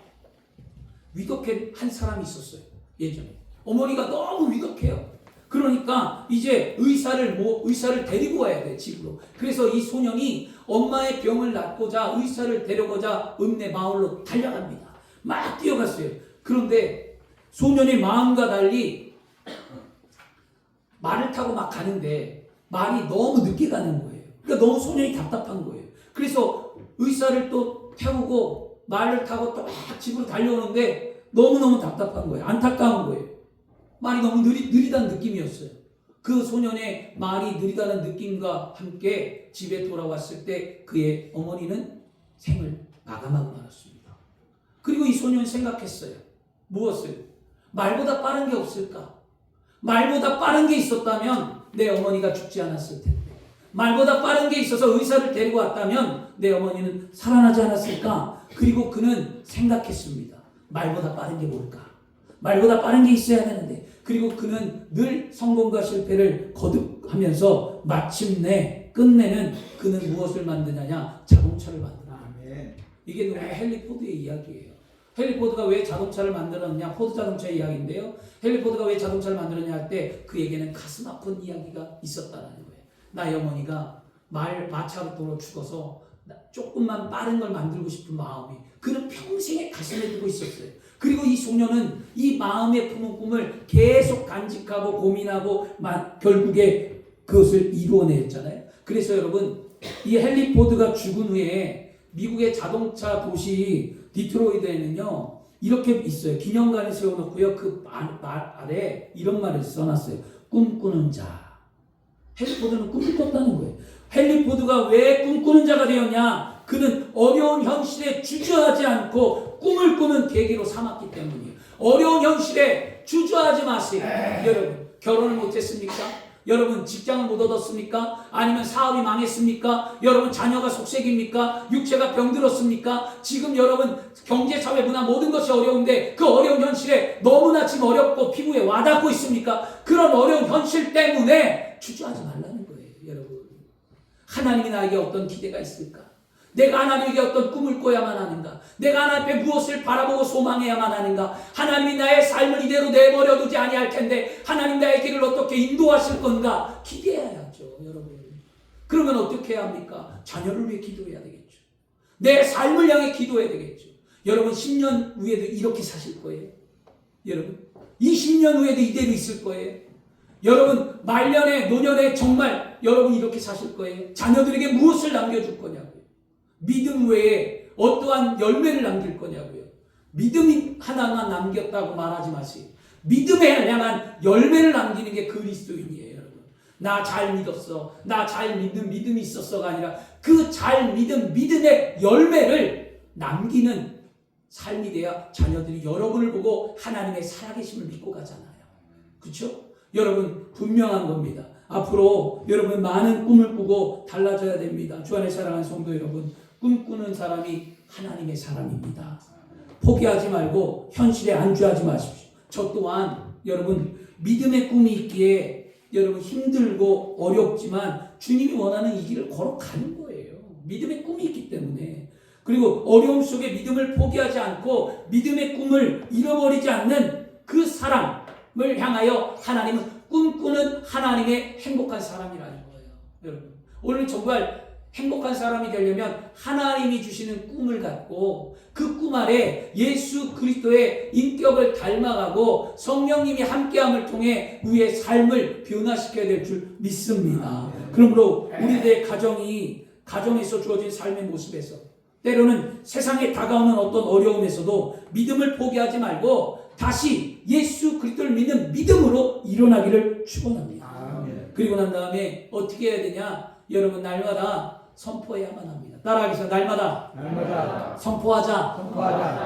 위독한 한 사람이 있었어요. 예전에 어머니가 너무 위독해요. 그러니까 이제 의사를 데리고 와야 돼 집으로. 그래서 이 소년이 엄마의 병을 낫고자 의사를 데려고자 읍내 마을로 달려갑니다. 막 뛰어갔어요. 그런데 소년의 마음과 달리 말을 타고 막 가는데 말이 너무 늦게 가는 거예요. 그러니까 너무 소년이 답답한 거예요. 그래서 의사를 또 태우고 말을 타고 또 막 집으로 달려오는데 너무너무 답답한 거예요. 안타까운 거예요. 말이 너무 느리다는 느낌이었어요. 그 소년의 말이 느리다는 느낌과 함께 집에 돌아왔을 때 그의 어머니는 생을 마감하고 말았습니다. 그리고 이 소년은 생각했어요. 무엇을? 말보다 빠른 게 없을까? 말보다 빠른 게 있었다면 내 어머니가 죽지 않았을 텐데, 말보다 빠른 게 있어서 의사를 데리고 왔다면 내 어머니는 살아나지 않았을까? 그리고 그는 생각했습니다. 말보다 빠른 게 뭘까? 말보다 빠른 게 있어야 되는데. 그리고 그는 늘 성공과 실패를 거듭하면서 마침내 끝내는 그는 무엇을 만드냐냐? 자동차를 만드는 아멘. 이게 누구 헨리 포드의 이야기예요. 헨리 포드가 왜 자동차를 만들었냐? 포드 자동차의 이야기인데요. 헨리 포드가 왜 자동차를 만들었냐 할 때 그에게는 가슴 아픈 이야기가 있었다는 거예요. 나의 어머니가 마차로 죽어서 조금만 빠른 걸 만들고 싶은 마음이 그는 평생에 가슴에 두고 있었어요. 그리고 이 소녀는 이 마음에 품은 꿈을 계속 간직하고 고민하고 결국에 그것을 이루어냈잖아요. 그래서 여러분, 이 헨리 포드가 죽은 후에 미국의 자동차 도시 디트로이트에는요 이렇게 있어요. 기념관을 세워놓고요 그 아래 이런 말을 써놨어요. 꿈꾸는 자. 헨리 포드는 꿈을 꿨다는 거예요. 헨리 포드가 왜 꿈꾸는 자가 되었냐? 그는 어려운 현실에 주저하지 않고 꿈을 꾸는 계기로 삼았기 때문이에요. 어려운 현실에 주저하지 마세요. 여러분, 결혼을 못했습니까? 여러분, 직장을 못 얻었습니까? 아니면 사업이 망했습니까? 여러분, 자녀가 속색입니까? 육체가 병들었습니까? 지금 여러분, 경제, 사회, 문화 모든 것이 어려운데 그 어려운 현실에 너무나 지금 어렵고 피부에 와닿고 있습니까? 그런 어려운 현실 때문에 주저하지 말라는 거예요. 여러분, 하나님이 나에게 어떤 기대가 있을까? 내가 하나님에게 어떤 꿈을 꿔야만 하는가? 내가 하나님 앞에 무엇을 바라보고 소망해야만 하는가? 하나님이 나의 삶을 이대로 내버려 두지 아니할 텐데 하나님 나의 길을 어떻게 인도하실 건가? 기대해야죠, 여러분. 그러면 어떻게 해야 합니까? 자녀를 위해 기도해야 되겠죠. 내 삶을 향해 기도해야 되겠죠. 여러분, 10년 후에도 이렇게 사실 거예요. 여러분, 20년 후에도 이대로 있을 거예요. 여러분, 말년에 노년에 정말 여러분 이렇게 사실 거예요. 자녀들에게 무엇을 남겨줄 거냐고요. 믿음 외에 어떠한 열매를 남길 거냐고요. 믿음이 하나만 남겼다고 말하지 마세요. 믿음에 향한 열매를 남기는 게 그리스도인이에요, 여러분. 나 잘 믿었어, 나 잘 믿는 믿음이 있었어가 아니라 그 잘 믿은 믿음의 열매를 남기는 삶이 돼야 자녀들이 여러분을 보고 하나님의 살아계심을 믿고 가잖아요. 그렇죠? 여러분, 분명한 겁니다. 앞으로 여러분 많은 꿈을 꾸고 달라져야 됩니다. 주 안에 사랑하는 성도 여러분, 꿈꾸는 사람이 하나님의 사람입니다. 포기하지 말고 현실에 안주하지 마십시오. 저 또한 여러분 믿음의 꿈이 있기에 여러분 힘들고 어렵지만 주님이 원하는 이 길을 걸어가는 거예요. 믿음의 꿈이 있기 때문에. 그리고 어려움 속에 믿음을 포기하지 않고 믿음의 꿈을 잃어버리지 않는 그 사람을 향하여 하나님은 꿈꾸는 하나님의 행복한 사람이라는 거예요. 여러분, 오늘 정말 행복한 사람이 되려면 하나님이 주시는 꿈을 갖고 그 꿈 아래 예수 그리스도의 인격을 닮아가고 성령님이 함께함을 통해 우리의 삶을 변화시켜야 될 줄 믿습니다. 그러므로 우리들의 가정에서 주어진 삶의 모습에서 때로는 세상에 다가오는 어떤 어려움에서도 믿음을 포기하지 말고 다시 예수 그리스도를 믿는 믿음으로 일어나기를 축원합니다. 그리고 난 다음에 어떻게 해야 되냐? 여러분, 날마다 선포해야만 합니다. 따라하겠습니다. 날마다 선포하자.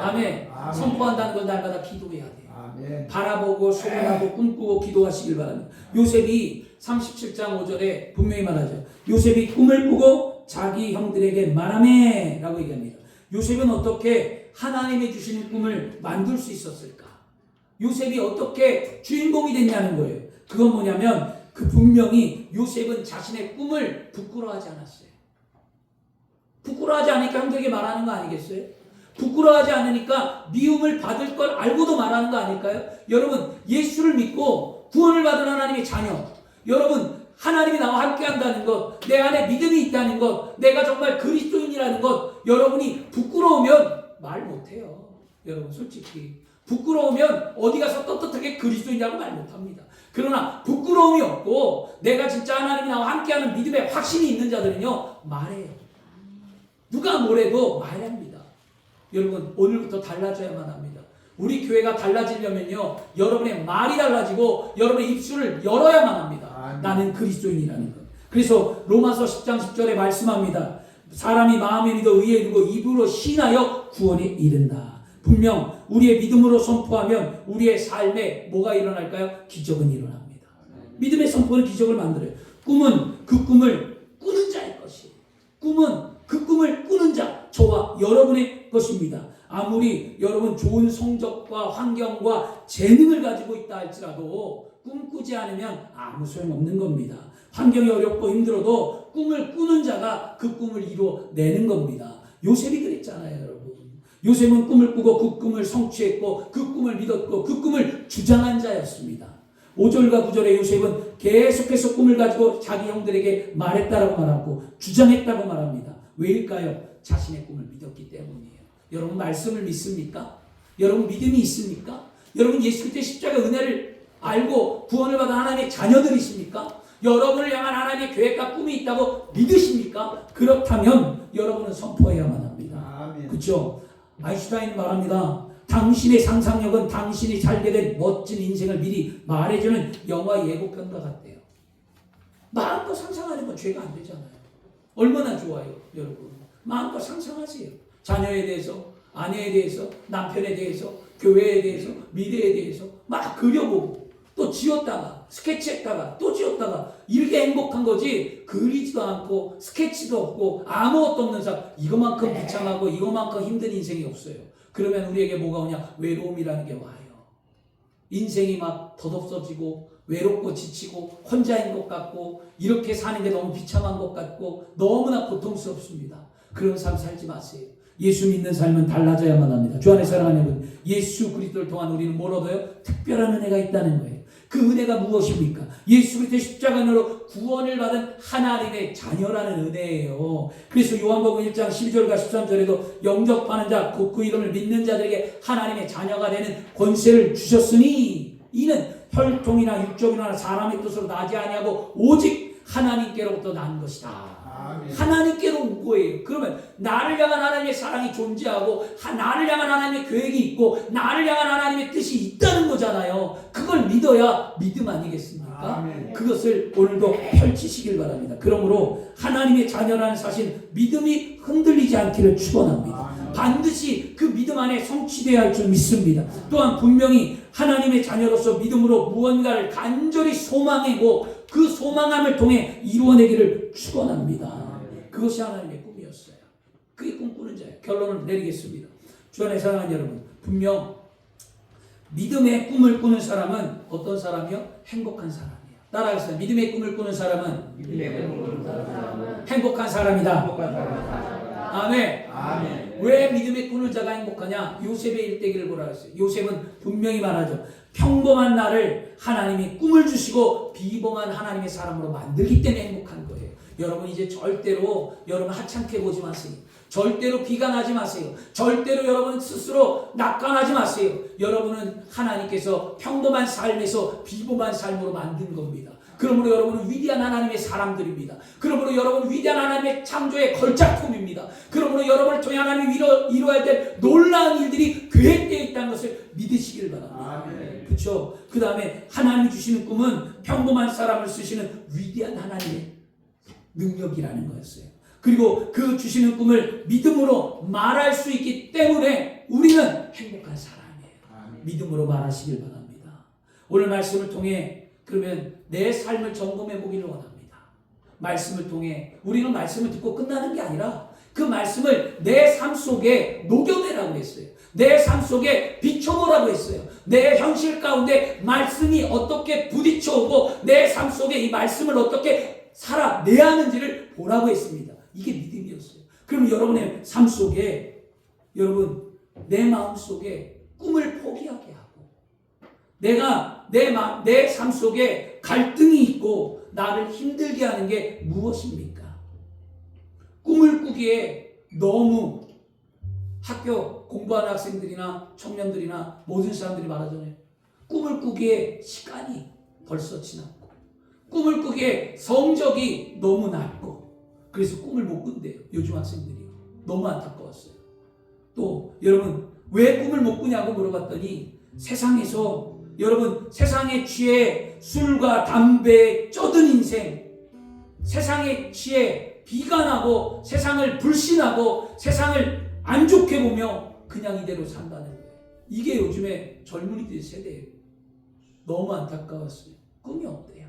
아멘. 선포한다는 건 날마다 기도해야 돼요. 아멘. 바라보고 소원하고 꿈꾸고 기도하시길 바랍니다. 요셉이 37장 5절에 분명히 말하죠. 요셉이 꿈을 꾸고 자기 형들에게 말하매 라고 얘기합니다. 요셉은 어떻게 하나님이 주시는 꿈을 만들 수 있었을까? 요셉이 어떻게 주인공이 됐냐는 거예요. 그건 뭐냐면 그 분명히 요셉은 자신의 꿈을 부끄러워하지 않았어요. 부끄러워하지 않으니까 형들에게 말하는 거 아니겠어요? 부끄러워하지 않으니까 미움을 받을 걸 알고도 말하는 거 아닐까요? 여러분, 예수를 믿고 구원을 받은 하나님의 자녀, 여러분, 하나님이 나와 함께 한다는 것, 내 안에 믿음이 있다는 것, 내가 정말 그리스도인이라는 것, 여러분이 부끄러우면 말 못해요. 여러분, 솔직히 부끄러우면 어디 가서 떳떳하게 그리스도인이라고 말 못합니다. 그러나 부끄러움이 없고 내가 진짜 하나님이 나와 함께하는 믿음의 확신이 있는 자들은요, 말해요. 누가 뭐래도 말합니다. 여러분, 오늘부터 달라져야만 합니다. 우리 교회가 달라지려면요, 여러분의 말이 달라지고 여러분의 입술을 열어야만 합니다. 아멘. 나는 그리스도인이라는 것. 그래서 로마서 10장 10절에 말씀합니다. 사람이 마음에 믿어 의에 이르고 입으로 신하여 구원에 이른다. 분명 우리의 믿음으로 선포하면 우리의 삶에 뭐가 일어날까요? 기적은 일어납니다. 믿음의 선포는 기적을 만들어요. 꿈은 그 꿈을 꾸는 자의 것이에요. 꿈은 그 꿈을 꾸는 자, 저와 여러분의 것입니다. 아무리 여러분 좋은 성적과 환경과 재능을 가지고 있다 할지라도 꿈꾸지 않으면 아무 소용없는 겁니다. 환경이 어렵고 힘들어도 꿈을 꾸는 자가 그 꿈을 이루어내는 겁니다. 요셉이 그랬잖아요, 여러분. 요셉은 꿈을 꾸고 그 꿈을 성취했고 그 꿈을 믿었고 그 꿈을 주장한 자였습니다. 5절과 9절에 요셉은 계속해서 꿈을 가지고 자기 형들에게 말했다라고 말하고 주장했다고 말합니다. 왜일까요? 자신의 꿈을 믿었기 때문이에요. 여러분 말씀을 믿습니까? 여러분 믿음이 있습니까? 여러분 예수 그리스도의 십자가 은혜를 알고 구원을 받은 하나님의 자녀들이십니까? 여러분을 향한 하나님의 계획과 꿈이 있다고 믿으십니까? 그렇다면 여러분은 선포해야만 합니다. 그렇죠? 아인슈타인 말합니다. 당신의 상상력은 당신이 살게 된 멋진 인생을 미리 말해주는 영화 예고편과 같대요. 마음껏 상상하는 건 죄가 안 되잖아요. 얼마나 좋아요, 여러분. 마음껏 상상하세요. 자녀에 대해서, 아내에 대해서, 남편에 대해서, 교회에 대해서, 미래에 대해서 막 그려보고 또 지었다가 스케치했다가 또 지었다가 이렇게 행복한 거지. 그리지도 않고 스케치도 없고 아무것도 없는 사람, 이거만큼 비참하고 이거만큼 힘든 인생이 없어요. 그러면 우리에게 뭐가 오냐? 외로움이라는 게 와요. 인생이 막 덧없어지고 외롭고 지치고 혼자인 것 같고 이렇게 사는 게 너무 비참한 것 같고 너무나 고통스럽습니다. 그런 삶 살지 마세요. 예수 믿는 삶은 달라져야만 합니다. 주 안에 사랑하는 여러분, 예수 그리스도를 통한 우리는 뭘 얻어요? 특별한 은혜가 있다는 거예요. 그 은혜가 무엇입니까? 예수 그리스도의 십자가로 구원을 받은 하나님의 자녀라는 은혜예요. 그래서 요한복음 1장 12절과 13절에도 영접하는 자, 곧 그 이름을 믿는 자들에게 하나님의 자녀가 되는 권세를 주셨으니 이는 혈통이나 육족이나 사람의 뜻으로 나지 아니하고 오직 하나님께로부터 난 것이다. 하나님께로 온 거예요. 그러면 나를 향한 하나님의 사랑이 존재하고 나를 향한 하나님의 계획이 있고 나를 향한 하나님의 뜻이 있다는 거잖아요. 그걸 믿어야 믿음 아니겠습니까? 아멘. 그것을 오늘도 펼치시길 바랍니다. 그러므로 하나님의 자녀라는 사실 믿음이 흔들리지 않기를 축원합니다. 반드시 그 믿음 안에 성취되어야 할 줄 믿습니다. 또한 분명히 하나님의 자녀로서 믿음으로 무언가를 간절히 소망하고 그 소망함을 통해 이루어내기를 축원합니다. 그것이 하나님의 꿈이었어요. 그게 꿈꾸는 자예요. 결론을 내리겠습니다. 주 안에 사랑하는 여러분, 분명 믿음의 꿈을 꾸는 사람은 어떤 사람이요? 행복한 사람이에요. 따라하겠습니다. 믿음의 꿈을 꾸는 사람은 행복한 사람이다. 아멘. 아멘. 왜 믿음의 꾸는 자가 행복하냐? 요셉의 일대기를 보라 했어요. 요셉은 분명히 말하죠. 평범한 나를 하나님이 꿈을 주시고 비범한 하나님의 사람으로 만들기 때문에 행복한 거예요. 여러분 이제 절대로 여러분 하찮게 보지 마세요. 절대로 비관하지 마세요. 절대로 여러분 스스로 낙관하지 마세요. 여러분은 하나님께서 평범한 삶에서 비범한 삶으로 만든 겁니다. 그러므로 여러분은 위대한 하나님의 사람들입니다. 그러므로 여러분은 위대한 하나님의 창조의 걸작품입니다. 그러므로 여러분을 통해 하나님이 이루어야 될 놀라운 일들이 계획되어 있다는 것을 믿으시길 바랍니다. 그렇죠? 그 다음에 하나님이 주시는 꿈은 평범한 사람을 쓰시는 위대한 하나님의 능력이라는 거였어요. 그리고 그 주시는 꿈을 믿음으로 말할 수 있기 때문에 우리는 행복한 사람이에요. 믿음으로 말하시길 바랍니다. 오늘 말씀을 통해 그러면 내 삶을 점검해 보기를 원합니다. 말씀을 통해 우리는 말씀을 듣고 끝나는 게 아니라 그 말씀을 내 삶 속에 녹여내라고 했어요. 내 삶 속에 비춰보라고 했어요. 내 현실 가운데 말씀이 어떻게 부딪혀오고 내 삶 속에 이 말씀을 어떻게 살아내야 하는지를 보라고 했습니다. 이게 믿음이었어요. 그럼 여러분의 삶 속에 여러분 내 마음 속에 꿈을 포기하게 하고 내가 내 삶 속에 갈등이 있고 나를 힘들게 하는 게 무엇입니까? 꿈을 꾸기에 너무 학교 공부하는 학생들이나 청년들이나 모든 사람들이 말하잖아요. 꿈을 꾸기에 시간이 벌써 지났고 꿈을 꾸기에 성적이 너무 낮고 그래서 꿈을 못 꾼대요. 요즘 학생들이요. 너무 안타까웠어요. 또 여러분 왜 꿈을 못 꾸냐고 물어봤더니 세상에서 여러분 세상에 취해 술과 담배에 쩌든 인생, 세상에 취해 비관하고 세상을 불신하고 세상을 안 좋게 보며 그냥 이대로 산다는 거예요. 이게 요즘에 젊은이들 세대예요. 너무 안타까웠어요. 꿈이 없대요.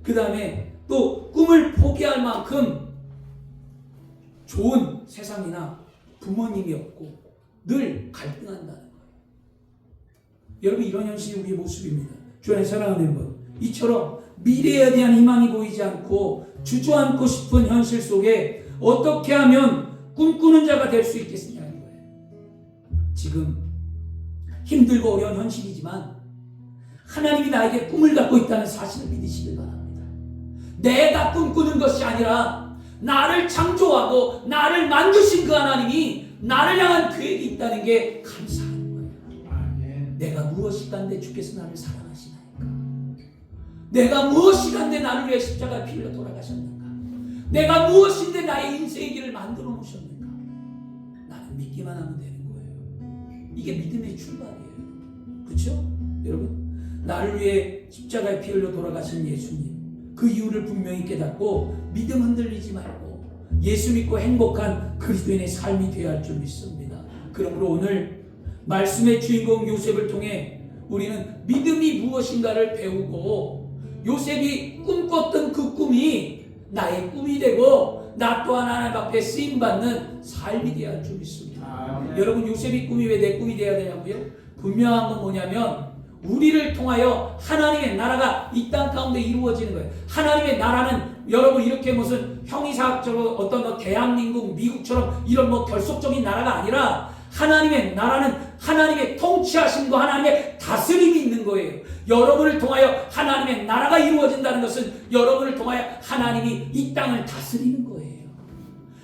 그 다음에 또 꿈을 포기할 만큼 좋은 세상이나 부모님이 없고 늘 갈등한다는 거예요. 여러분 이런 현실이 우리의 모습입니다. 주 안에 사랑하는 분, 이처럼 미래에 대한 희망이 보이지 않고 주저앉고 싶은 현실 속에 어떻게 하면 꿈꾸는 자가 될 수 있겠느냐는 거예요. 지금 힘들고 어려운 현실이지만 하나님이 나에게 꿈을 갖고 있다는 사실을 믿으시길 바랍니다. 내가 꿈꾸는 것이 아니라 나를 창조하고 나를 만드신 그 하나님이 나를 향한 계획이 있다는 게 감사한 거예요. 아멘. 내가 무엇이간데 주께서 나를 사랑하시나이까? 내가 무엇이간데 나를 위해 십자가에 피 흘려 돌아가셨는가? 내가 무엇인데 나의 인생의 길을 만들어 놓으셨는가? 나는 믿기만 하면 되는 거예요. 이게 믿음의 출발이에요. 그렇죠? 여러분, 나를 위해 십자가에 피 흘려 돌아가신 예수님, 그 이유를 분명히 깨닫고 믿음 흔들리지 말고 예수 믿고 행복한 그리스도인의 삶이 되어야 할 줄 믿습니다. 그러므로 오늘 말씀의 주인공 요셉을 통해 우리는 믿음이 무엇인가를 배우고 요셉이 꿈꿨던 그 꿈이 나의 꿈이 되고 나 또한 하나님 앞에 쓰임받는 삶이 되어야 할 줄 믿습니다. 여러분, 요셉이 꿈이 왜 내 꿈이 되어야 되냐고요? 분명한 건 뭐냐면 우리를 통하여 하나님의 나라가 이 땅 가운데 이루어지는 거예요. 하나님의 나라는 여러분 이렇게 무슨 형이사학적으로 어떤 대한민국, 미국처럼 이런 결속적인 나라가 아니라 하나님의 나라는 하나님의 통치하심과 하나님의 다스림이 있는 거예요. 여러분을 통하여 하나님의 나라가 이루어진다는 것은 여러분을 통하여 하나님이 이 땅을 다스리는 거예요.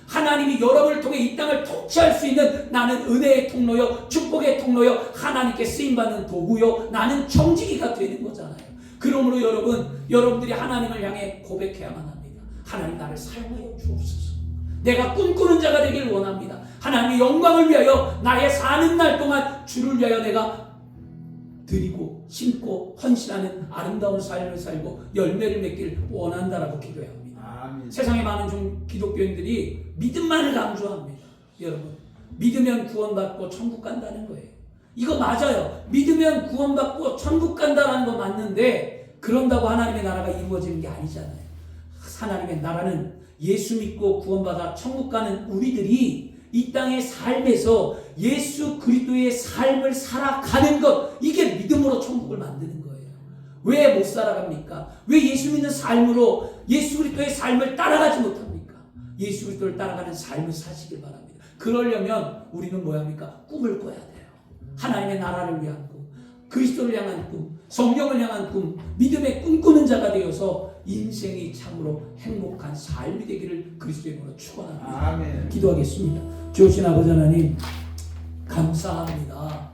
하나님이 여러분을 통해 이 땅을 통치할 수 있는 나는 은혜의 통로요, 축복의 통로요, 하나님께 쓰임받는 도구요, 나는 청지기가 되는 거잖아요. 그러므로 여러분들이 하나님을 향해 고백해야만 합니다. 하나님 나를 사용하여 주옵소서. 내가 꿈꾸는 자가 되길 원합니다. 하나님의 영광을 위하여 나의 사는 날 동안 주를 위하여 내가 드리고 심고 헌신하는 아름다운 삶을 살고 열매를 맺길 원한다라고 기도해야 합니다. 아멘. 세상에 많은 기독교인들이 믿음만을 강조합니다. 여러분, 믿으면 구원받고 천국 간다는 거예요. 이거 맞아요. 믿으면 구원받고 천국 간다는 거 맞는데 그런다고 하나님의 나라가 이루어지는 게 아니잖아요. 하나님의 나라는 예수 믿고 구원받아 천국 가는 우리들이 이 땅의 삶에서 예수 그리스도의 삶을 살아가는 것, 이게 믿음으로 천국을 만드는 거예요. 왜 못 살아갑니까? 왜 예수 믿는 삶으로 예수 그리스도의 삶을 따라가지 못합니까? 예수 그리스도를 따라가는 삶을 사시길 바랍니다. 그러려면 우리는 뭐야 합니까? 꿈을 꿔야 돼요. 하나님의 나라를 위한 꿈, 그리스도를 향한 꿈, 성령을 향한 꿈, 믿음의 꿈꾸는 자가 되어서 인생이 참으로 행복한 삶이 되기를 그리스도의 이름으로 축원합니다. 아멘. 기도하겠습니다. 주신 아버지 하나님, 감사합니다.